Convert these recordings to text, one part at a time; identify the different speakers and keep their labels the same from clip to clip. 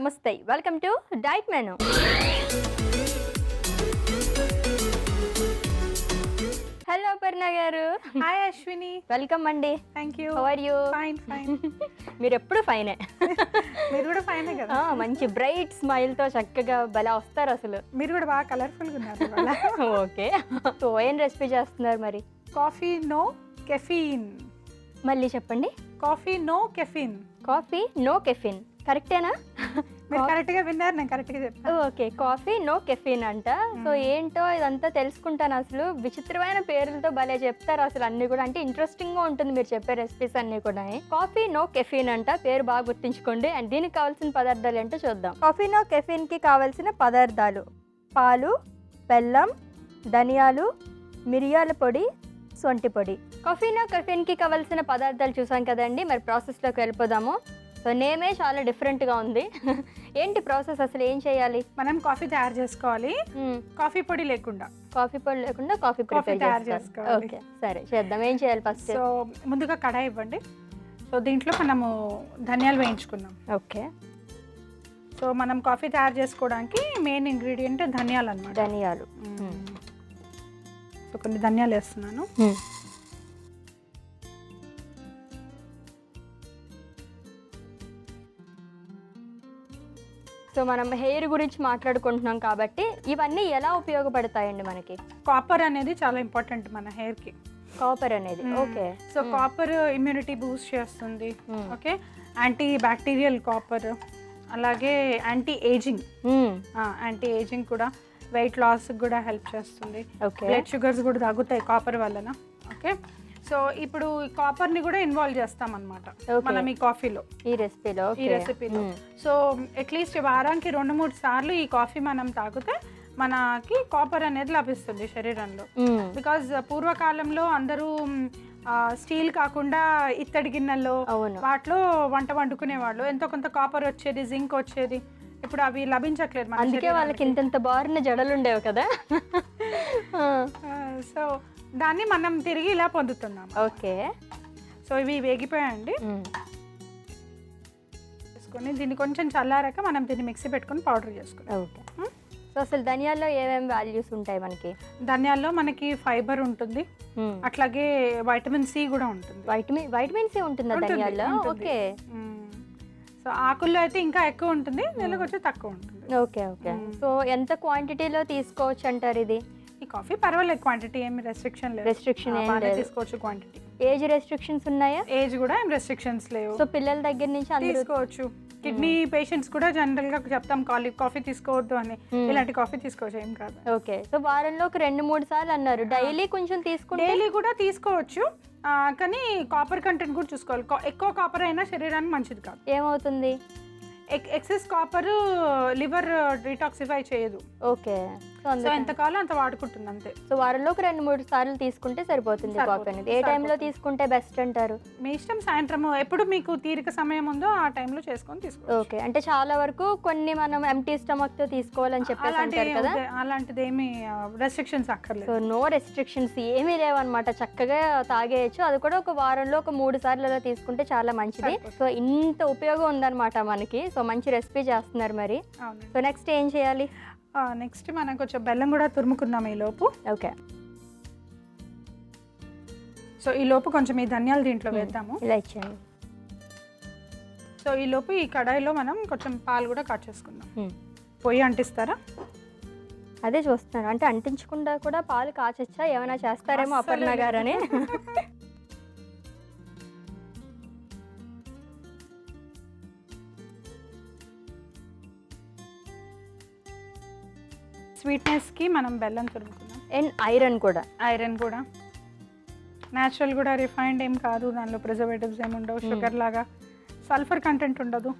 Speaker 1: నమస్తే, welcome to diet menu. Hello Aparna garu.
Speaker 2: Hi Ashwini.
Speaker 1: Welcome అండి.
Speaker 2: Thank you.
Speaker 1: How are you?
Speaker 2: Fine fine.
Speaker 1: మీరు ఎప్పుడు ఫైనే.
Speaker 2: మీరు కూడా ఫైనే కదా.
Speaker 1: మంచి బ్రైట్ స్మైల్ తో చక్కగా భలే వస్తారు అసలు.
Speaker 2: మీరు కూడా బాగా కలర్ఫుల్ గా ఉన్నారు.
Speaker 1: ఓకే, సో ఏం రెసిపీ చేస్తున్నారు మరి?
Speaker 2: Coffee no caffeine.
Speaker 1: మళ్ళీ చెప్పండి.
Speaker 2: Coffee no caffeine.
Speaker 1: Coffee no caffeine, కరెక్టేనా?
Speaker 2: మీరు కరెక్ట్ గా విన్నారు, నేను కరెక్ట్ గా చెప్పాను.
Speaker 1: ఓకే, కాఫీ నో కెఫిన్ అంట. సో ఏంటో ఇదంతా తెలుసుకుంటాను. అసలు విచిత్రమైన పేర్లతో భలే చెప్తారు అసలు అన్ని కూడా. అంటే ఇంట్రెస్టింగ్ గా ఉంటుంది మీరు చెప్పే రెసిపీస్ అన్ని కూడా. కాఫీ నో కెఫిన్ అంట, పేరు బాగా గుర్తుంచుకోండి. అండ్ దీనికి కావాల్సిన పదార్థాలు ఏంటో చూద్దాం. కాఫీ నో కెఫిన్ కి కావాల్సిన పదార్థాలు: పాలు, బెల్లం, ధనియాలు, మిరియాల పొడి, సొంటి పొడి. కాఫీ నో కెఫిన్ కి కావాల్సిన పదార్థాలు చూసాం కదండి. మరి ప్రాసెస్ లోకి వెళ్ళిపోదాము. సో నేమే చాలా డిఫరెంట్గా ఉంది. ఏంటి ప్రాసెస్, అసలు ఏం చేయాలి?
Speaker 2: మనం కాఫీ తయారు చేసుకోవాలి, కాఫీ పొడి లేకుండా.
Speaker 1: కాఫీ పొడి లేకుండా కాఫీ
Speaker 2: తయారు చేసుకోవాలి.
Speaker 1: ఓకే, సరే చేద్దాం. ఏం చేయాలి ఫస్ట్?
Speaker 2: సో ముందుగా కడాయి ఇవ్వండి. సో దీంట్లో మనము ధనియాలు వేయించుకుందాం.
Speaker 1: ఓకే.
Speaker 2: సో మనం కాఫీ తయారు చేసుకోవడానికి మెయిన్ ఇంగ్రీడియంట్ ధనియాలు అన్నమాట.
Speaker 1: ధనియాలు.
Speaker 2: సో కొన్ని ధనియాలు వేస్తున్నాను.
Speaker 1: సో మనం హెయిర్ గురించి మాట్లాడుకుంటున్నాం కాబట్టి ఇవన్నీ ఎలా ఉపయోగపడతాయండి మనకి?
Speaker 2: కాపర్ అనేది చాలా ఇంపార్టెంట్ మన హెయిర్ కి.
Speaker 1: కాపర్ అనేది okay.
Speaker 2: So copper immunity Boost చేస్తుంది. ఓకే, యాంటీ బ్యాక్టీరియల్ కాపర్, అలాగే యాంటీ ఏజింగ్ కూడా, వెయిట్ లాస్ కూడా హెల్ప్ చేస్తుంది. బ్లడ్ షుగర్స్ కూడా తగ్గుతాయి కాపర్ వలన. ఓకే, సో ఇప్పుడు కాపర్ ని కూడా ఇన్వాల్వ్ చేస్తాం అన్నమాట మనం ఈ కాఫీలో, ఈ రెసిపీలో. సో అట్లీస్ట్ వారానికి 2-3 సార్లు ఈ కాఫీ మనం తాగితే మనకి కాపర్ అనేది లభిస్తుంది శరీరంలో. బికాజ్ పూర్వకాలంలో అందరూ స్టీల్ కాకుండా ఇత్తడి గిన్నెల్లో వాటిలో వంట వండుకునే వాళ్ళు. ఎంతో కొంత కాపర్ వచ్చేది, జింక్ వచ్చేది. ఇప్పుడు అవి లభించట్లేదు.
Speaker 1: అందుకే వాళ్ళకి ఇంత బారిన జడలు ఉండేవి కదా.
Speaker 2: సో దాన్ని మనం తిరిగి ఇలా పొందుతున్నాం.
Speaker 1: ఓకే,
Speaker 2: సో ఇవి వేగిపోయాయండి. తీసుకొని దీన్ని కొంచెం చల్లారాక మనం దీన్ని మిక్సీ పెట్టుకొని పౌడర్ చేసుకుంటాం.
Speaker 1: ఓకే. సో అసలు ధనియాల్లో ఏమేమి వాల్యూస్ ఉంటాయి మనకి?
Speaker 2: ధనియాల్లో మనకి ఫైబర్ ఉంటుంది, అట్లాగే వైటమిన్ సి కూడా ఉంటుంది.
Speaker 1: వైటమిన్ సి ఉంటుందా ధనియాల్లో? ఓకే.
Speaker 2: సో ఆకుల్లో అయితే ఇంకా ఎక్కువ ఉంటుంది, నెలకు వచ్చి తక్కువ ఉంటుంది.
Speaker 1: Okay okay. సో ఎంత క్వాంటిటీలో తీసుకోవచ్చు అంటారు ఇది?
Speaker 2: ఈ కాఫీ పర్వాలేదు, క్వాంటిటీ ఏమి రెస్ట్రిక్షన్ తీసుకోవచ్చు. క్వాంటిటీ,
Speaker 1: ఏజ్ రెస్ట్రిక్షన్స్ ఉన్నాయా?
Speaker 2: ఏజ్ కూడా ఏం రెస్ట్రిక్షన్స్ లేవు.
Speaker 1: సో పిల్లల దగ్గర నుంచి
Speaker 2: తీసుకోవచ్చు. కిడ్నీ పేషెంట్స్ కూడా జనరల్ గా చెప్తాం కాఫీ తీసుకోవద్దు అని, ఇలాంటి కాఫీ తీసుకోవచ్చు, ఏం కాదు.
Speaker 1: ఓకే. సో వారంలో ఒక 2-3 సార్లు అన్నారు. డైలీ కొంచెం తీసుకుంటే?
Speaker 2: డైలీ కూడా తీసుకోవచ్చు, కానీ కాపర్ కంటెంట్ కూడా చూసుకోవాలి. ఎక్కువ కాపర్ అయినా శరీరానికి మంచిది కాదు.
Speaker 1: ఏమవుతుంది?
Speaker 2: ఎక్సెస్ కాపర్ లివర్ డిటాక్సిఫై చేయదు.
Speaker 1: ఓకే.
Speaker 2: సో ఎంతకాలం అంత వాడుకుంటుంది అంతే.
Speaker 1: సో వారంలో ఒక 2-3 సార్లు తీసుకుంటే సరిపోతుంది కాఫీ అనేది. ఏ టైంలో తీసుకుంటే బెస్ట్ అంటారు?
Speaker 2: మీ ఇష్టం, సాయంత్రం ఎప్పుడు మీకు తీరిక సమయం ఉందో ఆ టైంలో చేసుకొని తీసుకోవచ్చు.
Speaker 1: ఓకే. అంటే చాలా వరకు కొన్ని మనం ఎంటీ స్టమక్ తో తీసుకోవాలని చెప్పేసి అంటారు కదా,
Speaker 2: అలాంటిది ఏమి రెస్ట్రిక్షన్స్ అక్కర్లేదు.
Speaker 1: సో నో రెస్ట్రిక్షన్స్ ఏమీ లేవన్నమాట, చక్కగా తాగేయచ్చు. అది కూడా ఒక వారంలో ఒక 3 సార్లు అలా తీసుకుంటే చాలా మంచిది. సో ఇంత ఉపయోగం ఉందన్నమాట మనకి. సో మంచి రెసిపీ చేస్తున్నారు మరి. సో నెక్స్ట్ ఏం చేయాలి?
Speaker 2: నెక్స్ట్ మనం కొంచెం బెల్లం కూడా తురుముకుందాం ఈ లోపు.
Speaker 1: ఓకే.
Speaker 2: సో ఈ లోపు కొంచెం ఈ ధనియాలు దీంట్లో వేద్దాము.
Speaker 1: ఇలా ఇచ్చేయండి.
Speaker 2: సో ఈ లోపు ఈ కడాయిలో మనం కొంచెం పాలు కూడా కట్ చేసుకుందాం. పొయ్యి అంటిస్తారా?
Speaker 1: అదే చూస్తున్నాను, అంటే అంటించకుండా కూడా పాలు కాచొచ్చా, ఏమైనా చేస్తారేమో అపర్ణ గారని.
Speaker 2: స్వీట్నెస్కి మనం బెల్లం తురుముకుందాం.
Speaker 1: అండ్ ఐరన్
Speaker 2: కూడా న్యాచురల్ కూడా, రిఫైన్డ్ ఏం కాదు, దానిలో ప్రిజర్వేటివ్స్ ఏమి ఉండవు. షుగర్ లాగా సల్ఫర్ కంటెంట్ ఉండదు.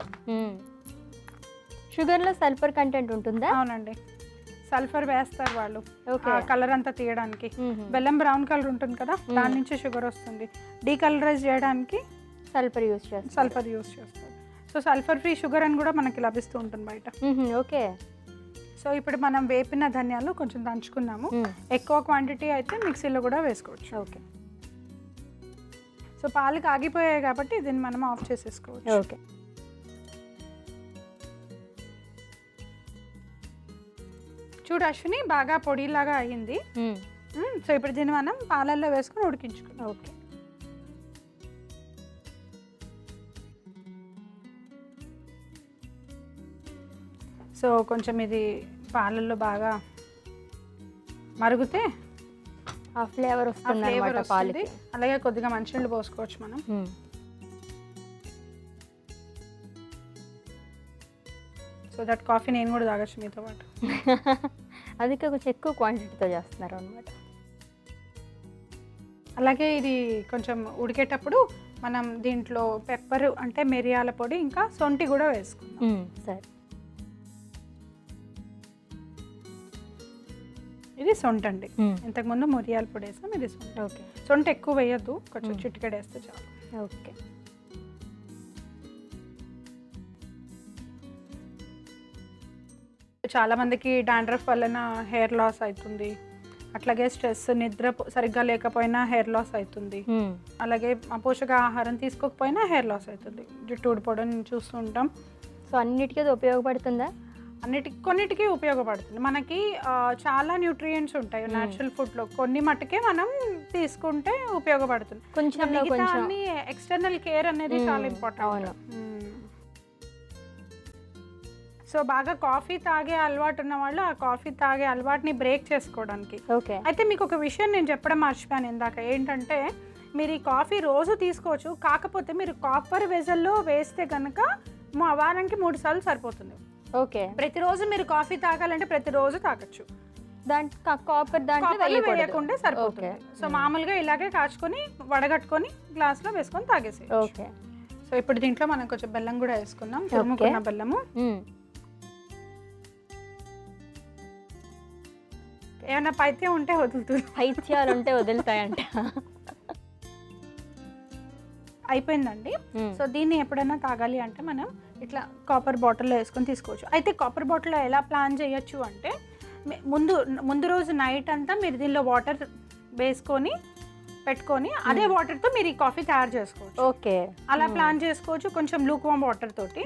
Speaker 1: షుగర్లో సల్ఫర్ కంటెంట్ ఉంటుందా?
Speaker 2: అవునండి, సల్ఫర్ వేస్తారు వాళ్ళు కలర్ అంతా తీయడానికి. బెల్లం బ్రౌన్ కలర్ ఉంటుంది కదా, దాని నుంచి షుగర్ వస్తుంది. డీకలరైజ్ చేయడానికి
Speaker 1: సల్ఫర్ యూస్
Speaker 2: చేస్తారు. సో సల్ఫర్ ఫ్రీ షుగర్ అని కూడా మనకి లభిస్తూ ఉంటుంది బయట.
Speaker 1: ఓకే.
Speaker 2: సో ఇప్పుడు మనం వేపిన ధనియాలు కొంచెం దంచుకున్నాము. ఎక్కువ క్వాంటిటీ అయితే మిక్సీలో కూడా వేసుకోవచ్చు.
Speaker 1: ఓకే.
Speaker 2: సో పాలు కాగిపోయాయి కాబట్టి దీన్ని మనం ఆఫ్ చేసేసుకోవచ్చు.
Speaker 1: ఓకే.
Speaker 2: చూడు అశ్విని, బాగా పొడిలాగా అయ్యింది. సో ఇప్పుడు దీన్ని మనం పాలల్లో వేసుకొని ఉడికించుకుందాం.
Speaker 1: ఓకే.
Speaker 2: సో కొంచెం ఇది పాలల్లో బాగా మరుగుతే
Speaker 1: ఆ ఫ్లేవర్ వస్తుంది అన్నమాట పాలకి.
Speaker 2: అలాగే కొద్దిగా మంచినీళ్ళు పోసుకోవచ్చు మనం. సో దట్ కాఫీ నేను కూడా తాగొచ్చు మీతో పాటు.
Speaker 1: అందుకే కొంచెం ఎక్కువ క్వాంటిటీతో చేస్తున్నారు అనమాట.
Speaker 2: అలాగే ఇది కొంచెం ఉడికేటప్పుడు మనం దీంట్లో పెప్పర్ అంటే మిరియాల పొడి ఇంకా సొంటి కూడా వేసుకుందాం.
Speaker 1: సరే.
Speaker 2: ఇది సొంట అండి. ఇంతకుముందు మిరియాల పొడి వేసాం, ఇది సొంట.
Speaker 1: ఓకే.
Speaker 2: సొంట ఎక్కువ వేయద్దు, కొంచెం చిటికెడు వేస్తే చాలు.
Speaker 1: ఓకే.
Speaker 2: చాలా మందికి డాండ్రఫ్ వలన హెయిర్ లాస్ అవుతుంది, అట్లాగే స్ట్రెస్, నిద్ర సరిగ్గా లేకపోయినా హెయిర్ లాస్ అవుతుంది, అలాగే పోషకాహారం తీసుకోకపోయినా హెయిర్ లాస్ అవుతుంది, జుట్టు ఊడిపోవడం చూస్తూ ఉంటాం.
Speaker 1: సో అన్నిటికీ అది ఉపయోగపడుతుందా?
Speaker 2: కొన్నిటికి ఉపయోగపడుతుంది. మనకి చాలా న్యూట్రియంట్స్ ఉంటాయి న్యాచురల్ ఫుడ్లో, కొన్ని మట్టుకే మనం తీసుకుంటే ఉపయోగపడుతుంది.
Speaker 1: కొంచెం
Speaker 2: ఎక్స్టర్నల్ కేర్ అనేది చాలా ఇంపార్టెంట్. సో బాగా కాఫీ తాగే అలవాటు ఉన్న వాళ్ళు ఆ కాఫీ తాగే అలవాటుని బ్రేక్ చేసుకోవడానికి. అయితే మీకు ఒక విషయం నేను చెప్పడం మర్చిపోయాను ఇందాక, ఏంటంటే మీరు ఈ కాఫీ రోజు తీసుకోవచ్చు, కాకపోతే మీరు కాపర్ వెజల్లో వేస్తే కనుక వారానికి 3 సార్లు సరిపోతుంది.
Speaker 1: ఓకే.
Speaker 2: ప్రతిరోజు మీరు కాఫీ తాగాలంటే ప్రతిరోజు తాగొచ్చు,
Speaker 1: కాపర్ దాంట్లో
Speaker 2: వేయకుండా సరిపోతుంది. సో మామూలుగా ఇలాగే కాచుకొని వడగట్టుకొని గ్లాస్లో వేసుకొని తాగేసి.
Speaker 1: ఓకే.
Speaker 2: సో ఇప్పుడు దీంట్లో మనం కొంచెం బెల్లం కూడా వేసుకుందాం, తురుముకున్న బెల్లము. ఏమైనా పైత్యం ఉంటే వదులుతుంది,
Speaker 1: పైత్యాలు ఉంటే వదులుతాయంట.
Speaker 2: అయిపోయిందండి. సో దీన్ని ఎప్పుడైనా తాగాలి అంటే మనం ఇట్లా కాపర్ బాటిల్లో వేసుకొని తీసుకోవచ్చు. అయితే కాపర్ బాటిల్లో ఎలా ప్లాన్ చేయొచ్చు అంటే ముందు రోజు నైట్ అంతా మీరు దీనిలో వాటర్ వేసుకొని పెట్టుకొని అదే వాటర్తో మీరు ఈ కాఫీ తయారు చేసుకోవచ్చు.
Speaker 1: ఓకే.
Speaker 2: అలా ప్లాన్ చేసుకోవచ్చు, కొంచెం లూక్వామ్ వాటర్ తోటి.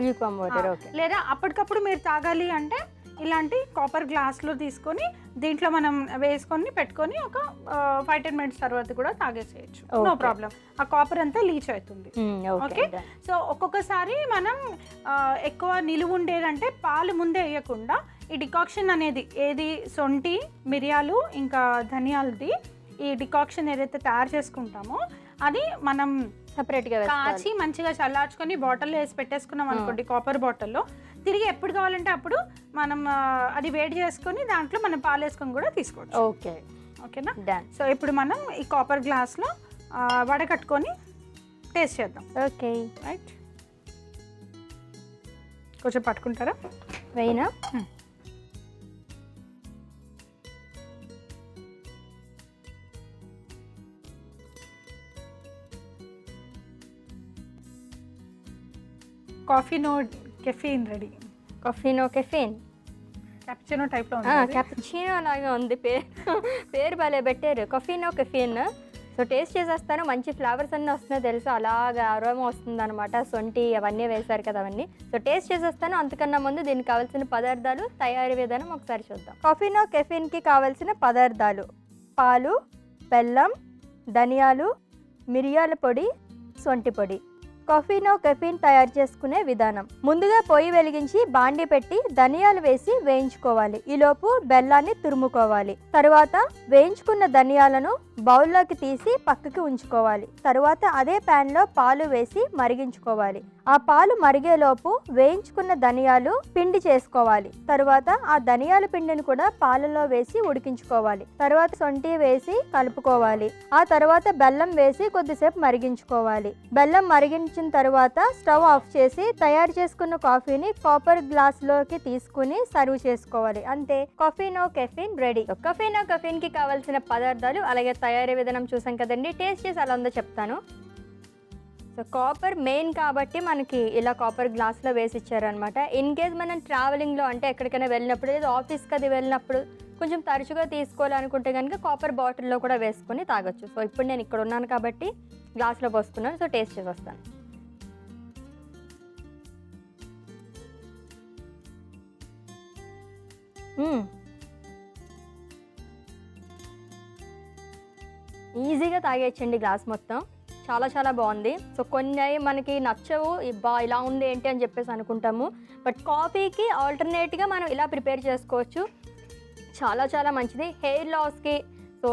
Speaker 2: లేదా అప్పటికప్పుడు మీరు తాగాలి అంటే ఇలాంటి కాపర్ గ్లాస్లో తీసుకొని దీంట్లో మనం వేసుకొని పెట్టుకొని ఒక 5-10 మినిట్స్ తర్వాత కూడా తాగేసేయచ్చు, నో ప్రాబ్లం. ఆ కాపర్ అంతా లీచ్ అవుతుంది. ఓకే. సో ఒక్కొక్కసారి మనం ఎక్కువ నిలువ ఉండేదంటే పాలు ముందే వేయకుండా ఈ డికాక్షన్ అనేది ఏది సొంటి, మిరియాలు ఇంకా ధనియాలది ఈ డికాక్షన్ ఏదైతే తయారు చేసుకుంటామో అది మనం
Speaker 1: సపరేట్గా
Speaker 2: కాచి మంచిగా చల్లార్చుకొని బాటిల్లో వేసి పెట్టేసుకున్నాం అనుకోండి, కాపర్ బాటిల్లో. తిరిగి ఎప్పుడు కావాలంటే అప్పుడు మనం అది వేడి చేసుకొని దాంట్లో మనం పాలు వేసుకొని కూడా తీసుకోవచ్చు.
Speaker 1: ఓకే.
Speaker 2: ఓకేనా. సో ఇప్పుడు మనం ఈ కాపర్ గ్లాస్లో వడకట్టుకొని టేస్ట్ చేద్దాం.
Speaker 1: ఓకే.
Speaker 2: రైట్. కొంచెం పట్టుకుంటారా?
Speaker 1: వేయినా.
Speaker 2: Coffee no caffeine ready.
Speaker 1: Coffee no caffeine
Speaker 2: cappuccino టైప్లో ఉంది.
Speaker 1: క్యాపుచినో లాగా ఉంది పేరు భలే పెట్టారు, కాఫీనో కెఫీన్. సో టేస్ట్ చేసేస్తాను, మంచి ఫ్లేవర్స్ అన్నీ వస్తున్నాయి తెలుసు, అలాగా అరోమా వస్తుంది అనమాట, సొంటి అవన్నీ వేశారు కదా అవన్నీ. సో టేస్ట్ చేసేస్తాను. అంతకన్నా ముందు దీనికి కావాల్సిన పదార్థాలు, తయారీ విధానం ఒకసారి చూద్దాం. కాఫీనో కెఫీన్కి కావాల్సిన పదార్థాలు: పాలు, బెల్లం, ధనియాలు, మిరియాల పొడి, సొంటి పొడి. కాఫీనో కెఫీన్ తయారు చేసుకునే విధానం: ముందుగా పొయ్యి వెలిగించి బాండి పెట్టి ధనియాలు వేసి వేయించుకోవాలి. ఈలోపు బెల్లాన్ని తురుముకోవాలి. తరువాత వేయించుకున్న ధనియాలను బౌల్లోకి తీసి పక్కకి ఉంచుకోవాలి. తరువాత అదే ప్యాన్లో పాలు వేసి మరిగించుకోవాలి. ఆ పాలు మరిగేలోపు వేయించుకున్న ధనియాలు పిండి చేసుకోవాలి. తరువాత ఆ ధనియాల పిండిని కూడా పాలలో వేసి ఉడికించుకోవాలి. తరువాత సొంటి వేసి కలుపుకోవాలి. ఆ తర్వాత బెల్లం వేసి కొద్దిసేపు మరిగించుకోవాలి. బెల్లం మరిగించిన తరువాత స్టవ్ ఆఫ్ చేసి తయారు చేసుకున్న కాఫీని కాపర్ గ్లాస్ లోకి తీసుకుని సర్వ్ చేసుకోవాలి. అంతే, కాఫీనో కెఫీన్ రెడీ. కాఫీనో కెఫీన్ కి కావాల్సిన పదార్థాలు అలాగే తయారీ విధానం చూసాం కదండి. టేస్ట్ చేసి అలా ఉందో చెప్తాను. సో కాపర్ మెయిన్ కాబట్టి మనకి ఇలా కాపర్ గ్లాస్లో వేసి ఇచ్చారనమాట. ఇన్ కేస్ మనం ట్రావెలింగ్లో అంటే ఎక్కడికైనా వెళ్ళినప్పుడు లేదా ఆఫీస్కి అది వెళ్ళినప్పుడు కొంచెం తరచుగా తీసుకోవాలనుకుంటే కనుక కాపర్ బాటిల్లో కూడా వేసుకొని తాగొచ్చు. సో ఇప్పుడు నేను ఇక్కడ ఉన్నాను కాబట్టి గ్లాస్లో పోసుకున్నాను. సో టేస్ట్ చేసి వస్తాను. ఈజీగా తాగేయచ్చండి గ్లాస్ మొత్తం. చాలా చాలా బాగుంది. సో కొన్ని మనకి నచ్చవు, ఇలా ఉంది ఏంటి అని చెప్పేసి అనుకుంటాము. బట్ కాఫీకి ఆల్టర్నేట్గా మనం ఇలా ప్రిపేర్ చేసుకోవచ్చు. చాలా చాలా మంచిది హెయిర్ లాస్కి, సో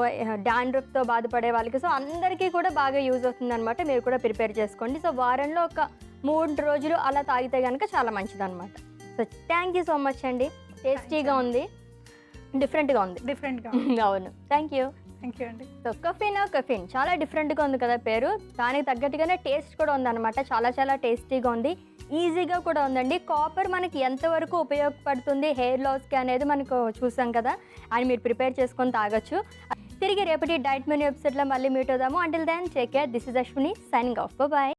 Speaker 1: డాండ్రఫ్తో బాధపడే వాళ్ళకి, సో అందరికీ కూడా బాగా యూజ్ అవుతుంది అనమాట. మీరు కూడా ప్రిపేర్ చేసుకోండి. సో వారంలో ఒక 3 రోజులు అలా తాగితే కనుక చాలా మంచిది అనమాట. So thank you so much అండి. టేస్టీగా ఉంది, డిఫరెంట్గా ఉంది. అవును, థ్యాంక్ యూ
Speaker 2: అండి.
Speaker 1: సో కెఫీన్ చాలా డిఫరెంట్గా ఉంది కదా పేరు, దానికి తగ్గట్టుగానే టేస్ట్ కూడా ఉందన్నమాట. చాలా చాలా టేస్టీగా ఉంది, ఈజీగా కూడా ఉందండి. కాపర్ మనకి ఎంతవరకు ఉపయోగపడుతుంది హెయిర్ లాస్కి అనేది మనకు చూసాం కదా, అని మీరు ప్రిపేర్ చేసుకొని తాగొచ్చు. తిరిగి రేపటి డైట్ మెనూ ఎపిసోడ్లో మళ్ళీ మీట్ అవుదాము. Until then take care. This is Ashwini signing off. Bye.